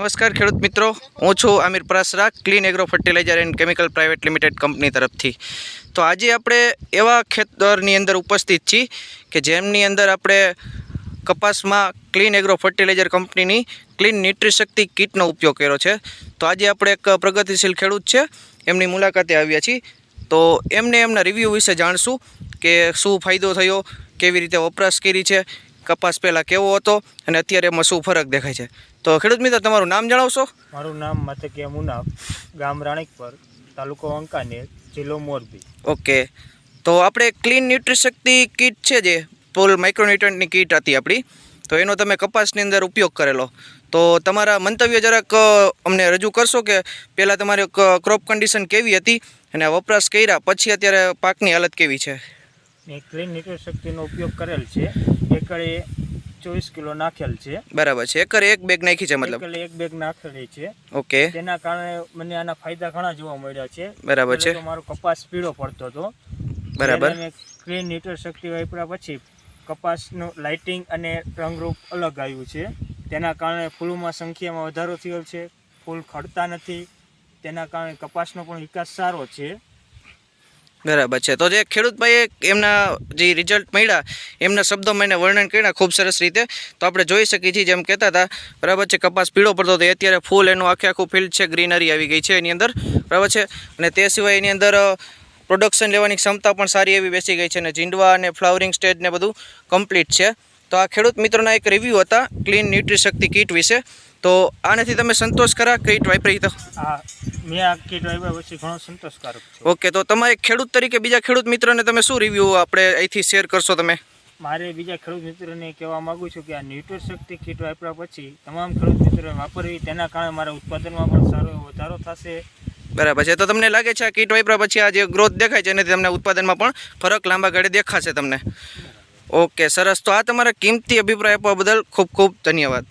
નમસ્કાર ખેડૂત મિત્રો, હું છું Aamir Parasara, clean agro fertiliser and chemical private limited company તરફથી. તો આજે આપણે એવા ખેતરની અંદર ઉપસ્થિત છીએ કે જેમની અંદર આપણે કપાસમાં ક્લીન એગ્રો ફર્ટિલાઇઝર કંપનીની ક્લીન ન્યુટ્રીશક્તિ કીટનો ઉપયોગ કર્યો છે. તો આજે આપણે એક પ્રગતિશીલ ખેડૂત છે એમની મુલાકાતે આવ્યા છીએ. તો એમને એમના રિવ્યૂ વિશે જાણશું કે શું ફાયદો થયો, કેવી રીતે વપરાશ કરી છે, કપાસ પહેલાં કેવો હતો અને અત્યારે એમાં શું ફરક દેખાય છે. તો ખેડૂત મિત્ર, તમારું નામ જણાવશો? મારું નામ મતકિયા મુનાફ, ગામ રાણીકપર, તાલુકો વાંકાનેર, જિલ્લો મોરબી. ઓકે, તો આપણે ક્લીન ન્યુટ્રીશક્તિ કીટ છે જે ફૂલ માઇક્રોન્યુટ્રન્ટની કીટ હતી આપણી, તો એનો તમે કપાસની અંદર ઉપયોગ કરેલો. તો તમારા મંતવ્ય જરાક અમને રજૂ કરશો કે પહેલાં તમારી ક્રોપ કન્ડિશન કેવી હતી અને વપરાશ કર્યા પછી અત્યારે પાકની હાલત કેવી છે? મેં ક્લીન ન્યુટ્રીશક્તિનો ઉપયોગ કરેલ છે. એકરે 24 કિલો નાખેલ છે. બરાબર છે. એકરે એક બેગ નાખી છે, મતલબ એકરે એક બેગ નાખેલી છે. ઓકે, તેના કારણે મને આના ફાયદા ઘણા જોવા મળ્યા છે. બરાબર છે. મારો કપાસ પીળો પડતો હતો. બરાબર. મેં ક્લીન ન્યુટ્રીશક્તિ વાપર્યા પછી કપાસનું લાઇટિંગ અને રંગરૂપ અલગ આવ્યું છે. તેના કારણે ફૂલોમાં સંખ્યામાં વધારો થયો છે. ફૂલ ખડતા નથી. તેના કારણે કપાસનો પણ વિકાસ સારો છે. બરાબર છે. તો જે ખેડૂતભાઈએ એમના જે રિઝલ્ટ મળ્યા એમના શબ્દોમાં એને વર્ણન કર્યા ખૂબ સરસ રીતે. તો આપણે જોઈ શકીએ છીએ, જેમ કહેતા હતા, બરાબર છે, કપાસ પીળો પડતો હતો, અત્યારે ફૂલ એનું આખું ફિલ્ડ છે, ગ્રીનરી આવી ગઈ છે એની અંદર, બરાબર છે. અને તે સિવાય એની અંદર પ્રોડક્શન લેવાની ક્ષમતા પણ સારી એવી બેસી ગઈ છે અને જીંડવા અને ફ્લાવરિંગ સ્ટેજ ને બધું કમ્પ્લીટ છે. તો આ ખેડૂત મિત્રોના એક રિવ્યૂ હતા ક્લીન ન્યુટ્રીશક્તિ કીટ વિશે. તો આનાથી તમે સંતોષ કરા કીટ વાપરી? તો મેં આ કીટ વાપર્યા પછી ઘણો સંતોષકારક છે. ઓકે, તો તમારે ખેડૂત તરીકે બીજા ખેડૂત મિત્રોને તમે શું રિવ્યૂ આપણે અહીંથી શેર કરશો? તમે મારે બીજા ખેડૂત મિત્રોને કહેવા માગું છું કે આ ન્યુટ્રીશક્તિ કીટ વાપર્યા પછી તમામ ખેડૂત મિત્રોએ વાપરવી. તેના કારણે મારા ઉત્પાદનમાં પણ સારો એવો વધારો થશે. બરાબર છે. તો તમને લાગે છે આ કીટ વાપર્યા પછી આ જે ગ્રોથ દેખાય છે એનાથી તમને ઉત્પાદનમાં પણ ફરક લાંબા ગાળે દેખાશે તમને? ઓકે, સરસ. તો આ તમારા કિંમતી અભિપ્રાય આપવા બદલ ખૂબ ખૂબ ધન્યવાદ.